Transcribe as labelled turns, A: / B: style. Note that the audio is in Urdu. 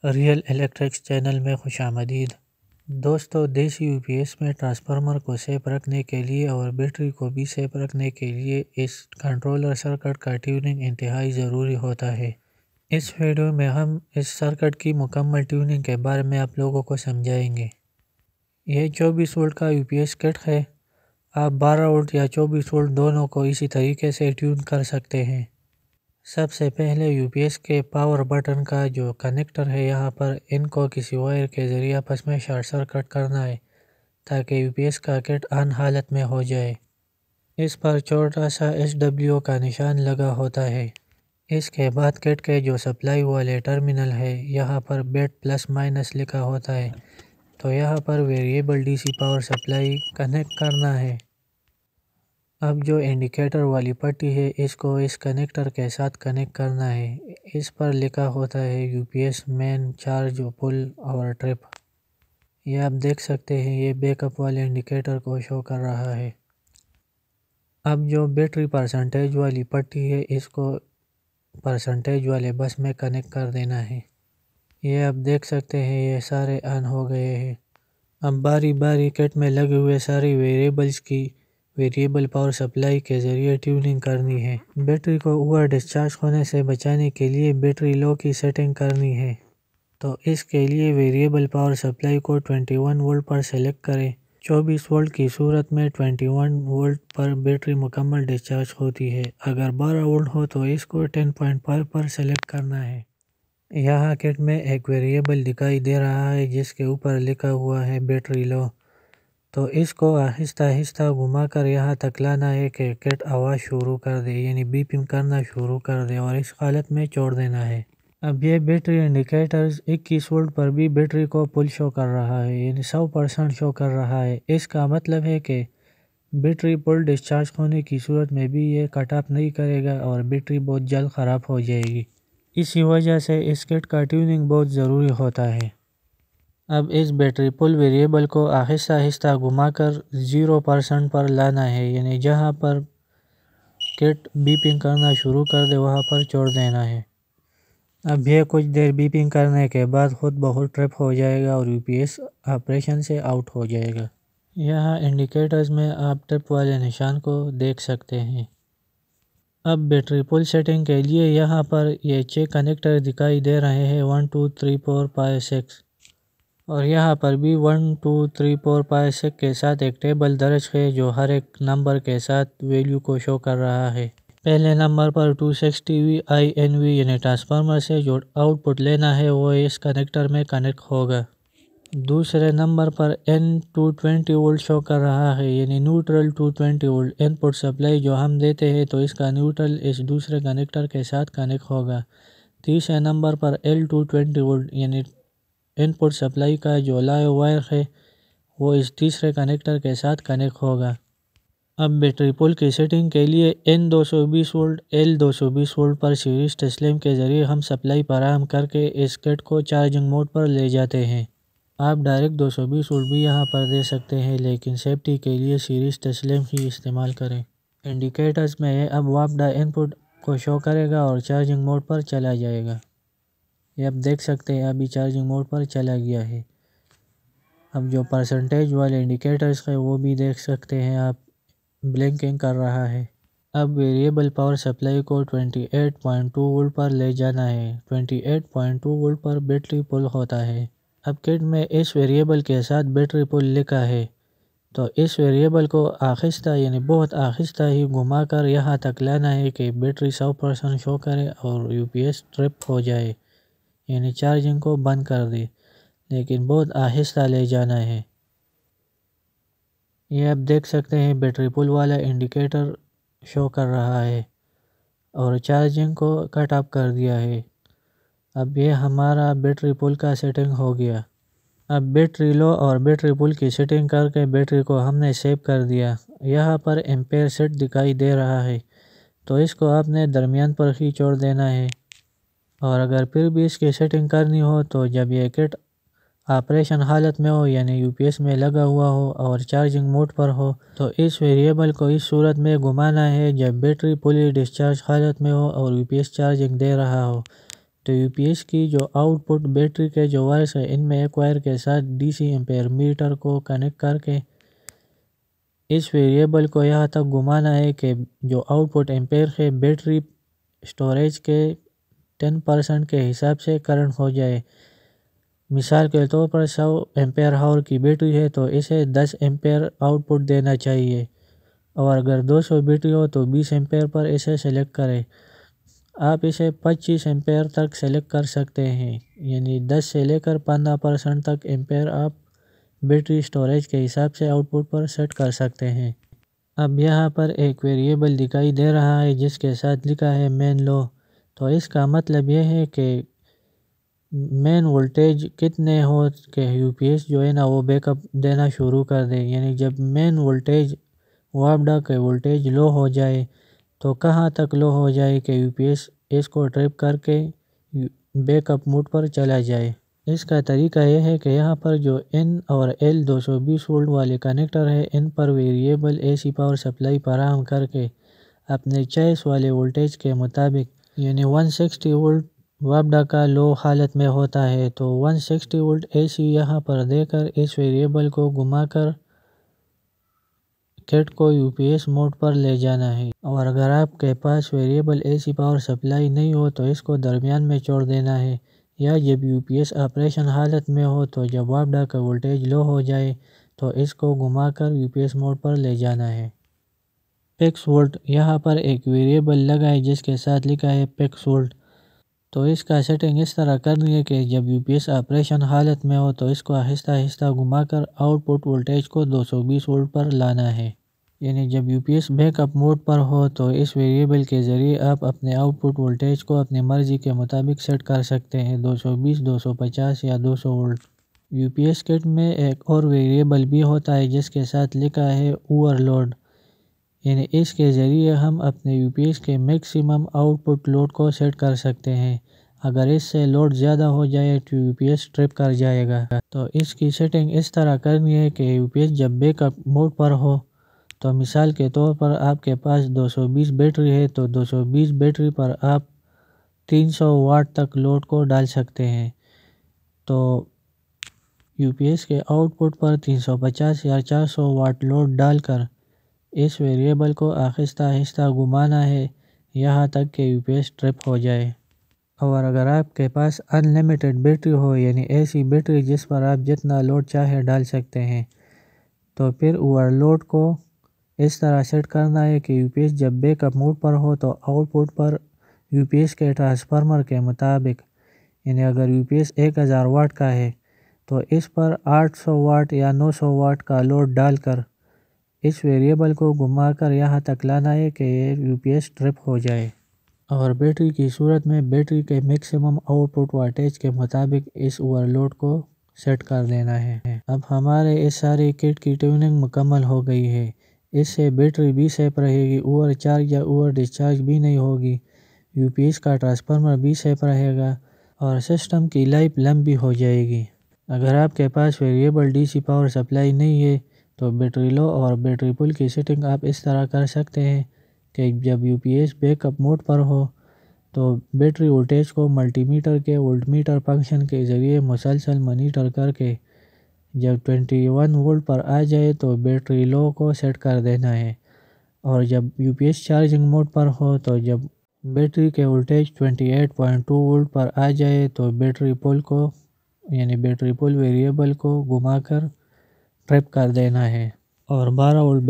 A: ریئل الیکٹرکس چینل میں خوش آمدید دوستو۔ دیسی یو پی ایس میں ٹرانسفارمر کو سیف رکھنے کے لیے اور بیٹری کو بھی سیف رکھنے کے لیے اس کنٹرولر سرکٹ کا ٹیوننگ انتہائی ضروری ہوتا ہے۔ اس ویڈیو میں ہم اس سرکٹ کی مکمل ٹیوننگ کے بارے میں آپ لوگوں کو سمجھائیں گے۔ یہ 24 وولٹ کا یو پی ایس کٹ ہے۔ آپ 12 وولٹ یا 24 وولٹ دونوں کو اسی طریقے سے ٹیون کر سکتے ہیں۔ سب سے پہلے یو پی ایس کے پاور بٹن کا جو کنیکٹر ہے، یہاں پر ان کو کسی وائر کے ذریعے آپس میں شارٹ سرکٹ کرنا ہے تاکہ یو پی ایس کا کٹ آن حالت میں ہو جائے۔ اس پر چھوٹا سا SW کا نشان لگا ہوتا ہے۔ اس کے بعد کٹ کے جو سپلائی والے ٹرمینل ہے، یہاں پر بیٹ پلس مائنس لکھا ہوتا ہے، تو یہاں پر variable D C power supply connect کرنا ہے۔ اب جو انڈیکیٹر والی پٹی ہے، اس کو اس کنیکٹر کے ساتھ کنیکٹ کرنا ہے۔ اس پر لکھا ہوتا ہے you P S main charge پل اور ٹرپ۔ یہ آپ دیکھ سکتے ہیں، یہ بیک اپ والے انڈیکیٹر کو شو کر رہا ہے۔ اب جو بیٹری پرسنٹیج والی پٹی ہے، اس کو پرسنٹیج والے بس میں کنیکٹ کر دینا ہے۔ یہ آپ دیکھ سکتے ہیں، یہ سارے آن ہو گئے ہیں۔ اب باری باری کٹ میں لگے ہوئے ساری ویریبلز کی ویریبل پاور سپلائی کے ذریعے ٹیوننگ کرنی ہے۔ بیٹری کو اوور ڈسچارج ہونے سے بچانے کے لیے بیٹری لو کی سیٹنگ کرنی ہے، تو اس کے لیے ویریبل پاور سپلائی کو 21 وولٹ پر سلیکٹ کریں۔ 24 وولٹ کی صورت میں 21 وولٹ پر بیٹری مکمل ڈسچارج ہوتی ہے۔ اگر 12 وولٹ ہو تو اس کو 10.5 پر سلیکٹ کرنا ہے۔ یہاں کٹ میں ایک ویریبل دکھائی دے رہا ہے جس کے اوپر لکھا ہوا ہے بیٹری لو، تو اس کو آہستہ آہستہ گھما کر یہاں تک لانا ہے کہ کٹ آواز شروع کر دے، یعنی بیپنگ کرنا شروع کر دے، اور اس حالت میں چھوڑ دینا ہے۔ اب یہ بیٹری انڈیکیٹرز 21 وولٹ پر بھی بیٹری کو پل شو کر رہا ہے، یعنی 100% شو کر رہا ہے۔ اس کا مطلب ہے کہ بیٹری پل ڈسچارج ہونے کی صورت میں بھی یہ کٹ آف نہیں کرے گا اور بیٹری بہت جلد خراب ہو جائے گی۔ اسی وجہ سے اس کٹ کا ٹیوننگ بہت ضروری ہوتا ہے۔ اب اس بیٹری پل ویریبل کو آہستہ آہستہ گھما کر 0% پر لانا ہے، یعنی جہاں پر کٹ بیپنگ کرنا شروع کر دے وہاں پر چھوڑ دینا ہے۔ اب یہ کچھ دیر بیپنگ کرنے کے بعد خود بخود ٹرپ ہو جائے گا اور یو پی ایس آپریشن سے آؤٹ ہو جائے گا۔ یہاں انڈیکیٹرز میں آپ ٹرپ والے نشان کو دیکھ سکتے ہیں۔ اب بیٹری پل سیٹنگ کے لیے یہاں پر یہ 6 کنیکٹر دکھائی دے رہے ہیں، 1 2 3 4 5 6، اور یہاں پر بھی 1 2 3 4 5 6 کے ساتھ ایک ٹیبل درج ہے جو ہر ایک نمبر کے ساتھ ویلیو کو شو کر رہا ہے۔ پہلے نمبر پر 260 INV یعنی ٹرانسفارمر سے جو آؤٹ پٹ لینا ہے وہ اس کنیکٹر میں کنیکٹ ہوگا۔ دوسرے نمبر پر N 220 وولٹ شو کر رہا ہے، یعنی نیوٹرل 220 وولٹ ان پٹ سپلائی جو ہم دیتے ہیں، تو اس کا نیوٹرل اس دوسرے کنیکٹر کے ساتھ کنیکٹ ہوگا۔ تیسرے نمبر پر L 220 وولٹ یعنی ان پٹ سپلائی کا جو لائیو وائر ہے وہ اس تیسرے کنیکٹر کے ساتھ کنیکٹ ہوگا۔ اب بیٹری پل کی سیٹنگ کے لیے N 220 وولٹ L 220 وولٹ پر سیریز تسلیم کے ذریعے ہم سپلائی فراہم کر کے اس کٹ کو چارجنگ موڈ پر لے جاتے ہیں۔ آپ ڈائریکٹ 220 وولٹ بھی یہاں پر دے سکتے ہیں، لیکن سیفٹی کے لیے سیریز تسلیم ہی استعمال کریں۔ انڈیکیٹرز میں یہ اب واپڈا ان پٹ کو شو کرے گا اور چارجنگ موڈ پر چلا جائے گا۔ یہ آپ دیکھ سکتے ہیں، ابھی چارجنگ موڈ پر چلا گیا ہے۔ اب جو پرسنٹیج والے انڈیکیٹرز ہیں وہ بھی دیکھ سکتے ہیں آپ، بلنکنگ کر رہا ہے۔ اب ویریبل پاور سپلائی کو 28.2 وولٹ پر لے جانا ہے۔ 28.2 وولٹ پر بیٹری پل ہوتا ہے۔ اب کٹ میں اس ویریبل کے ساتھ بیٹری پل لکھا ہے، تو اس ویریبل کو آہستہ یعنی بہت آہستہ ہی گھما کر یہاں تک لانا ہے کہ بیٹری 100% شو کرے اور یو پی ایس ٹرپ ہو جائے، یعنی چارجنگ کو بند کر دے، لیکن بہت آہستہ لے جانا ہے۔ یہ آپ دیکھ سکتے ہیں، بیٹری پل والا انڈیکیٹر شو کر رہا ہے اور چارجنگ کو کٹ آف کر دیا ہے۔ اب یہ ہمارا بیٹری پل کا سیٹنگ ہو گیا۔ اب بیٹری لو اور بیٹری پل کی سیٹنگ کر کے بیٹری کو ہم نے سیو کر دیا۔ یہاں پر ایمپیئر سیٹ دکھائی دے رہا ہے، تو اس کو آپ نے درمیان پر ہی چھوڑ دینا ہے، اور اگر پھر بھی اس کی سیٹنگ کرنی ہو تو جب یہ کٹ آپریشن حالت میں ہو، یعنی یو پی ایس میں لگا ہوا ہو اور چارجنگ موڈ پر ہو، تو اس ویریبل کو اس صورت میں گھمانا ہے جب بیٹری پولی ڈسچارج حالت میں ہو اور یو پی ایس چارجنگ دے رہا ہو۔ تو یو پی ایس کی جو آؤٹ پٹ بیٹری کے جو وائرس ہے ان میں ایک وائر کے ساتھ ڈی سی ایمپیئر میٹر کو کنیکٹ کر کے اس ویریبل کو یہاں تک گھمانا ہے کہ جو آؤٹ پٹ ایمپیئر ہے بیٹری سٹوریج کے 10% کے حساب سے کرنٹ ہو جائے۔ مثال کے طور پر 100 ایمپیئر ہاور کی بیٹری ہے تو اسے 10 ایمپیئر آؤٹ پٹ دینا چاہیے، اور اگر 200 بیٹری ہو تو 20 ایمپیئر پر اسے سلیکٹ کریں۔ آپ اسے 25 ایمپیئر تک سلیکٹ کر سکتے ہیں، یعنی 10 سے لے کر 15% تک ایمپیئر آپ بیٹری سٹوریج کے حساب سے آؤٹ پٹ پر سیٹ کر سکتے ہیں۔ اب یہاں پر ایک ویریبل دکھائی دے رہا ہے جس کے ساتھ لکھا ہے مین لو، تو اس کا مطلب یہ ہے کہ مین وولٹیج کتنے ہو کہ یو پی ایس جو ہے نا وہ بیک اپ دینا شروع کر دے، یعنی جب مین وولٹیج وابڈا کے وولٹیج لو ہو جائے تو کہاں تک لو ہو جائے کہ یو پی ایس اس کو ٹرپ کر کے بیک اپ موڈ پر چلا جائے۔ اس کا طریقہ یہ ہے کہ یہاں پر جو N اور L 220 وولٹ والے کنیکٹر ہے ان پر variable A C power supply فراہم کر کے اپنے چوائس والے وولٹیج کے مطابق، یعنی 160 وولٹ وابڈا کا لو حالت میں ہوتا ہے تو 160 وولٹ اے سی یہاں پر دے کر اس ویریبل کو گھما کر کٹ کو یو پی ایس موڈ پر لے جانا ہے، اور اگر آپ کے پاس variable A C power supply نہیں ہو تو اس کو درمیان میں چھوڑ دینا ہے، یا جب یو پی ایس آپریشن حالت میں ہو تو جب وابڈا کا وولٹیج لو ہو جائے تو اس کو گھما کر یو پی ایس موڈ پر لے جانا ہے۔ پیکس وولٹ، یہاں پر ایک ویریبل لگا ہے جس کے ساتھ لکھا ہے پیکس وولٹ، تو اس کا سیٹنگ اس طرح کرنی ہے کہ جب یو پی ایس آپریشن حالت میں ہو تو اس کو آہستہ آہستہ گھما کر آؤٹ پٹ وولٹیج کو 220 وولٹ پر لانا ہے، یعنی جب U P S back up mode پر ہو تو اس ویریبل کے ذریعے آپ اپنے آؤٹ پٹ وولٹیج کو اپنی مرضی کے مطابق سیٹ کر سکتے ہیں، 220، 250 یا 200 وولٹ۔ یو پی ایس کٹ میں ایک اور ویریبل بھی ہوتا ہے جس کے ساتھ لکھا ہے اوور لوڈ، یعنی اس کے ذریعے ہم اپنے یو پی ایس کے میکسیمم آؤٹ پٹ لوڈ کو سیٹ کر سکتے ہیں، اگر اس سے لوڈ زیادہ ہو جائے تو یو پی ایس ٹرپ کر جائے گا۔ تو اس کی سیٹنگ اس طرح کرنی ہے کہ یو پی ایس جب بیک اپ موڈ پر ہو تو مثال کے طور پر آپ کے پاس 220 بیٹری ہے تو 220 بیٹری پر آپ 300 واٹ تک لوڈ کو ڈال سکتے ہیں، تو یو پی ایس کے آؤٹ پٹ پر 350 یا 400 واٹ لوڈ ڈال کر اس ویریبل کو آہستہ آہستہ گھمانا ہے یہاں تک کہ یو پی ایس ٹرپ ہو جائے۔ اور اگر آپ کے پاس ان لمیٹڈ بیٹری ہو، یعنی ایسی بیٹری جس پر آپ جتنا لوڈ چاہے ڈال سکتے ہیں، تو پھر اوور لوڈ کو اس طرح سیٹ کرنا ہے کہ یو پی ایس جب بیک اپ موڈ پر ہو تو out put per you P S کے ٹرانسفارمر کے مطابق، یعنی اگر یو پی ایس 1000 واٹ کا ہے تو اس پر 800 واٹ یا 900 واٹ کا لوڈ ڈال کر اس ویریبل کو گھما کر یہاں تک لانا ہے کہ یہ یو پی ایس ٹرپ ہو جائے، اور بیٹری کی صورت میں بیٹری کے میکسیمم آؤٹ پٹ واٹیج کے مطابق اس اوور لوڈ کو سیٹ کر دینا ہے۔ اب ہمارے اس سارے کٹ کی ٹیوننگ مکمل ہو گئی ہے، اس سے بیٹری بھی سیف رہے گی، اوور چارج یا اوور ڈسچارج بھی نہیں ہوگی، یو پی ایس کا ٹرانسفارمر بھی سیف رہے گا، اور سسٹم کی لائف لمبی ہو جائے گی۔ اگر آپ کے پاس variable D C power supply نہیں ہے تو بیٹری لو اور بیٹری پل کی سیٹنگ آپ اس طرح کر سکتے ہیں کہ جب U P S back up mode پر ہو تو بیٹری وولٹیج کو ملٹی میٹر کے وولٹ میٹر فنکشن کے ذریعے مسلسل مانیٹر کر کے جب 21 وولٹ پر آ جائے تو بیٹری لو کو سیٹ کر دینا ہے، اور جب U P S charging mode پر ہو تو جب بیٹری کے وولٹیج 28.2 وولٹ پر آ جائے تو بیٹری پل کو، یعنی بیٹری پل ویریبل کو گھما کر ٹرپ کر دینا ہے، اور 12 وولٹ